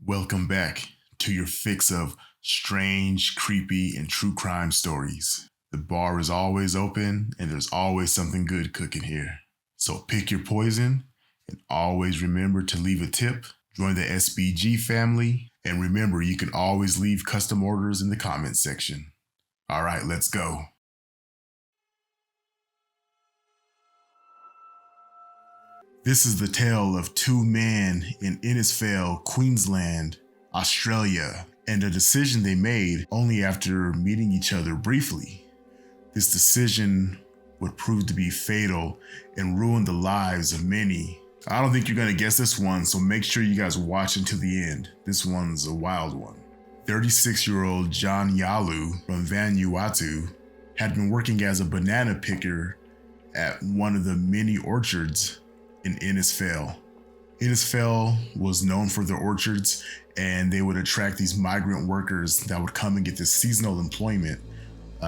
Welcome back to your fix of strange, creepy, and true crime stories. The bar is always open and there's always something good cooking here. So pick your poison and always remember to leave a tip, join the SBG family, and remember you can always leave custom orders in the comments section. All right, let's go. This is the tale of two men in Innisfail, Queensland, Australia, and a decision they made only after meeting each other briefly. This decision would prove to be fatal and ruin the lives of many. I don't think you're going to guess this one, so make sure you guys watch until the end. This one's a wild one. 36-year-old John Yalu from Vanuatu had been working as a banana picker at one of the many orchards in Innisfail. Innisfail was known for their orchards, and they would attract these migrant workers that would come and get this seasonal employment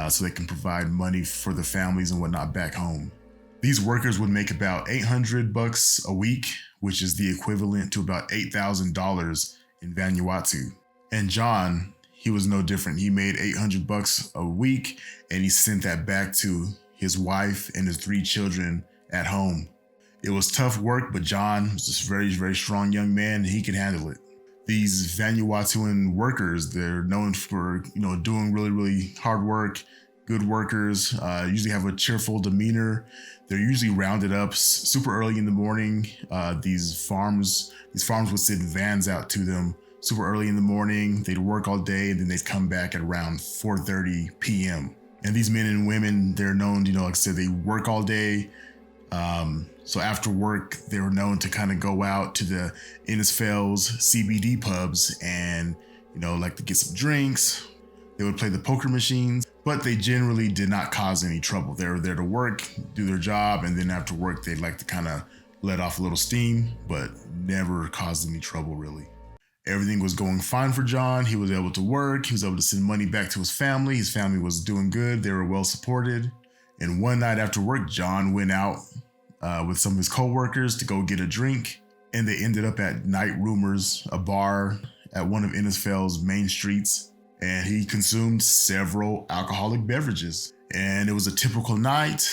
so they can provide money for the families and whatnot back home. These workers would make about $800 a week, which is the equivalent to about $8,000 in Vanuatu. And John, he was no different. He made $800 a week, and he sent that back to his wife and his 3 children at home. It was tough work, but John was this very, very strong young man, and he could handle it. These Vanuatuan workers, they're known for, doing really, really hard work, good workers, usually have a cheerful demeanor. They're usually rounded up super early in the morning. These farms would send vans out to them super early in the morning. They'd work all day, and then they'd come back at around 4:30 p.m. And these men and women, they're known, like I said, they work all day. So after work, they were known to kind of go out to the Innisfail's CBD pubs and, like to get some drinks. They would play the poker machines, but they generally did not cause any trouble. They were there to work, do their job, and then after work, they'd like to kind of let off a little steam, but never caused any trouble really. Everything was going fine for John. He was able to work. He was able to send money back to his family. His family was doing good. They were well supported. And one night after work, John went out with some of his co-workers to go get a drink, and they ended up at Night Rumors, a bar at one of Innisfail's main streets, and he consumed several alcoholic beverages. And it was a typical night,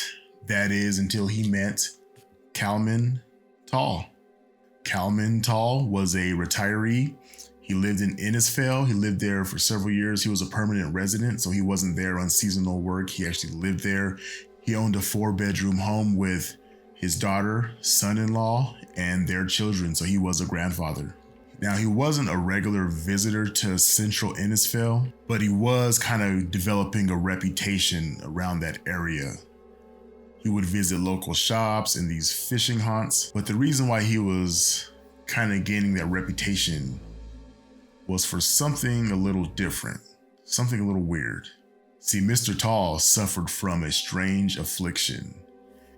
that is, until he met Kalman Tall. Kalman Tall was a retiree. He lived in Innisfail. He lived there for several years. He was a permanent resident, so he wasn't there on seasonal work. He actually lived there. He owned a 4-bedroom home with his daughter, son-in-law, and their children, so he was a grandfather. Now, he wasn't a regular visitor to central Innisfail, but he was kind of developing a reputation around that area. He would visit local shops and these fishing haunts, but the reason why he was kind of gaining that reputation was for something a little different, something a little weird. See, Mr. Tall suffered from a strange affliction,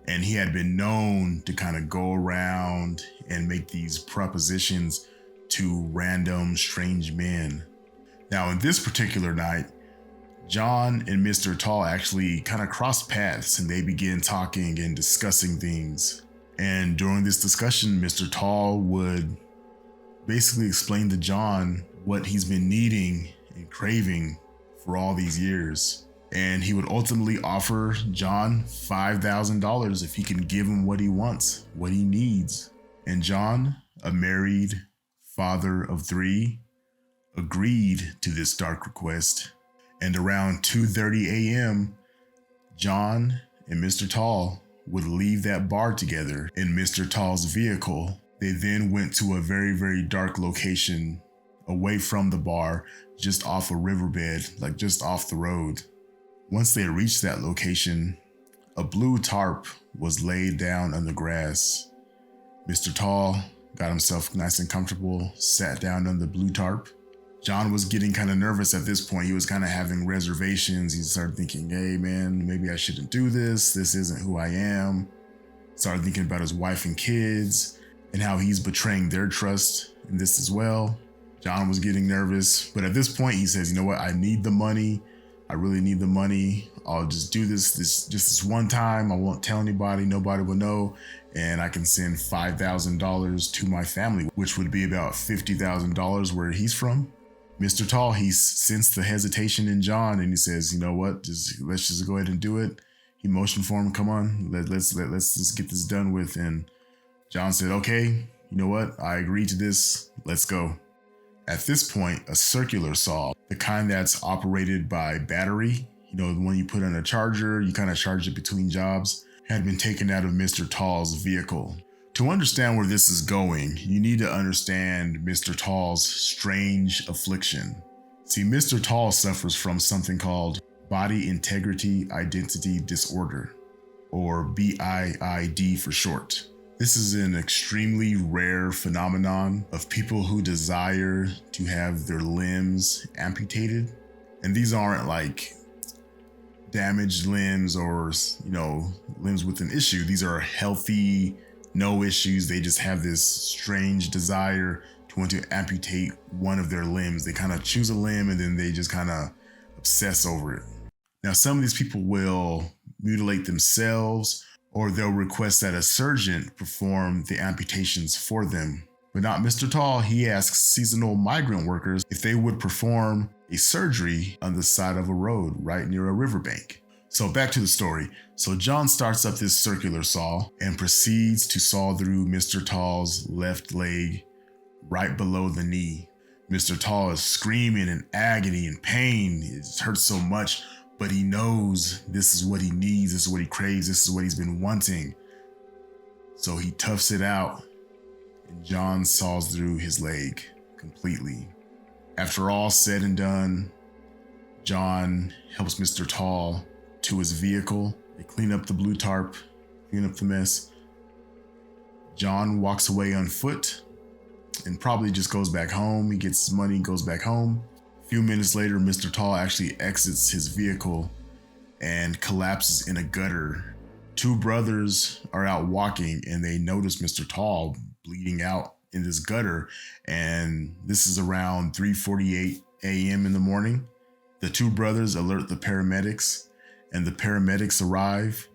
and he had been known to kind of go around and make these propositions to random strange men. Now, in this particular night, John and Mr. Tall actually kind of crossed paths, and they began talking and discussing things. And during this discussion, Mr. Tall would basically explain to John what he's been needing and craving for all these years. And he would ultimately offer John $5,000 if he can give him what he wants, what he needs. And John, a married father of 3, agreed to this dark request. And around 2:30 a.m., John and Mr. Tall would leave that bar together in Mr. Tall's vehicle. They then went to a very, very dark location away from the bar, just off a riverbed, like just off the road. Once they reached that location, a blue tarp was laid down on the grass. Mr. Tall got himself nice and comfortable, sat down on the blue tarp. John was getting kind of nervous at this point. He was kind of having reservations. He started thinking, hey man, maybe I shouldn't do this. This isn't who I am. Started thinking about his wife and kids and how he's betraying their trust in this as well. John was getting nervous, but at this point he says, you know what? I need the money. I really need the money. I'll just do this one time. I won't tell anybody. Nobody will know. and I can send $5,000 to my family, which would be about $50,000 where he's from. Mr. Tall, he sensed the hesitation in John, and he says, you know what, let's just go ahead and do it. He motioned for him, come on, let's just get this done with. And John said, okay, you know what, I agree to this, let's go. At this point, a circular saw, the kind that's operated by battery, you know, the one you put on a charger, you kind of charge it between jobs, had been taken out of Mr. Tall's vehicle. To understand where this is going, you need to understand Mr. Tall's strange affliction. See, Mr. Tall suffers from something called Body Integrity Identity Disorder, or BIID for short. This is an extremely rare phenomenon of people who desire to have their limbs amputated. And these aren't like damaged limbs or, you know, limbs with an issue. These are healthy, no issues. They just have this strange desire to want to amputate one of their limbs. They kind of choose a limb and then they just kind of obsess over it. Now, some of these people will mutilate themselves, or they'll request that a surgeon perform the amputations for them. But not Mr. Tall. He asks seasonal migrant workers if they would perform a surgery on the side of a road right near a riverbank. So back to the story. So John starts up this circular saw and proceeds to saw through Mr. Tall's left leg right below the knee. Mr. Tall is screaming in agony and pain. It hurts so much, but he knows this is what he needs, this is what he craves, this is what he's been wanting. So he toughs it out, and John saws through his leg completely. After all said and done, John helps Mr. Tall to his vehicle. They clean up the blue tarp, clean up the mess. John walks away on foot and probably just goes back home. He gets his money, goes back home. A few minutes later, Mr. Tall actually exits his vehicle and collapses in a gutter. Two brothers are out walking and they notice Mr. Tall bleeding out in this gutter. And this is around 3:48 a.m. in the morning. The two brothers alert the paramedics and the paramedics arrive,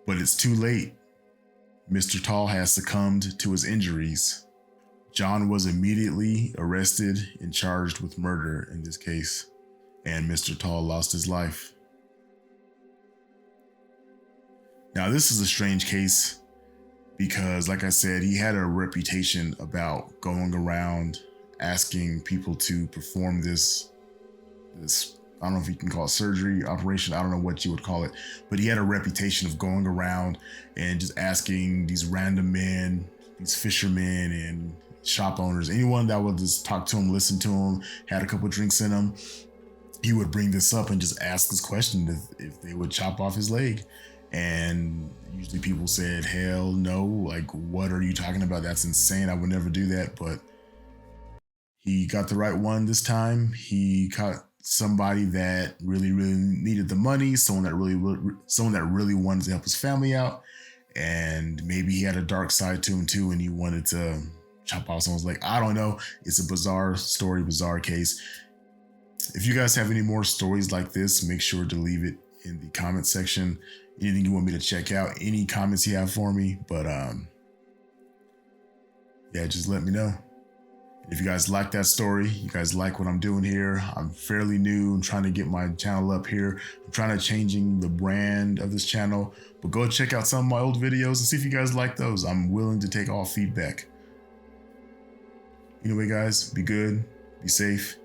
but it's too late. Mr. Tall has succumbed to his injuries. John was immediately arrested and charged with murder in this case, and Mr. Tall lost his life. Now, this is a strange case because, like I said, he had a reputation about going around asking people to perform this, I don't know if you can call it surgery, operation, I don't know what you would call it, but he had a reputation of going around and just asking these random men, these fishermen and shop owners, anyone that would just talk to him, listen to him, had a couple drinks in him, he would bring this up and just ask this question if they would chop off his leg. And usually people said, hell no, like, what are you talking about? That's insane. I would never do that. But he got the right one this time. He caught somebody that really needed the money, someone that really wanted to help his family out. And maybe he had a dark side to him too, and he wanted to chop off someone's leg. I don't know. It's a bizarre story, bizarre case. If you guys have any more stories like this, make sure to leave it in the comment section. Anything you want me to check out, any comments you have for me. But yeah, just let me know. If you guys like that story, you guys like what I'm doing here, I'm fairly new. I'm trying to get my channel up here. I'm trying to changing the brand of this channel, but go check out some of my old videos and see if you guys like those. I'm willing to take all feedback. Anyway, guys, be good, be safe.